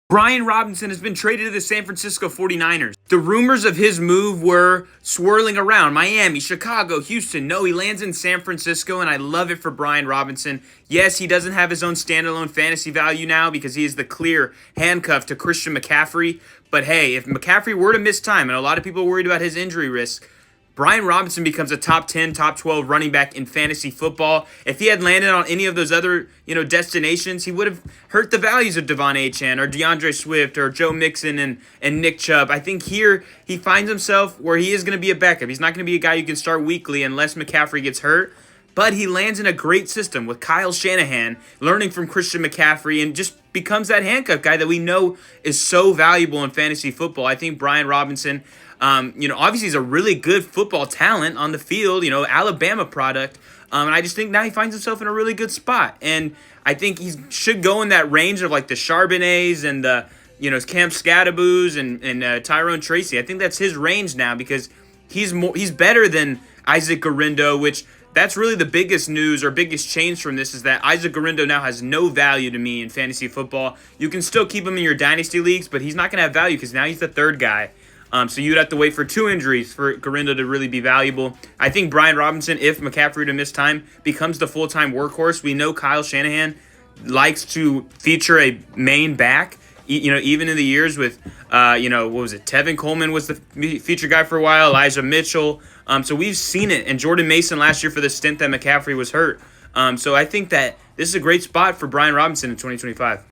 Brian Robinson has been traded to the San Francisco 49ers. The rumors of his move were swirling around Miami, Chicago, Houston. No, he lands in San Francisco, and I love it for Brian Robinson. Yes, he doesn't have his own standalone fantasy value now because he is the clear handcuff to Christian McCaffrey. But hey, if McCaffrey were to miss time, and a lot of people are worried about his injury risk, Brian Robinson becomes a top 10, top 12 running back in fantasy football. If he had landed on any of those other, destinations, he would have hurt the values of Devon Achane or DeAndre Swift or Joe Mixon and Nick Chubb. I think here he finds himself where he is going to be a backup. He's not going to be a guy you can start weekly unless McCaffrey gets hurt. But he lands in a great system with Kyle Shanahan, learning from Christian McCaffrey, and just becomes that handcuff guy that we know is so valuable in fantasy football. I think Brian Robinson, obviously he's a really good football talent on the field, Alabama product. And I just think now he finds himself in a really good spot. And I think he should go in that range of like the Charbonnets and the, Cam Scadaboos and Tyrone Tracy. I think that's his range now because he's better than Isaac Guerendo, which that's really the biggest news or biggest change from this is that Isaac Guerendo now has no value to me in fantasy football. You can still keep him in your dynasty leagues, but he's not going to have value because now he's the third guy. So you'd have to wait for 2 injuries for Guerendo to really be valuable. I think Brian Robinson, if McCaffrey were to miss time, becomes the full-time workhorse. We know Kyle Shanahan likes to feature a main back. Even in the years with, Tevin Coleman was the feature guy for a while, Elijah Mitchell. So we've seen it, and Jordan Mason last year for the stint that McCaffrey was hurt. So I think that this is a great spot for Brian Robinson in 2025.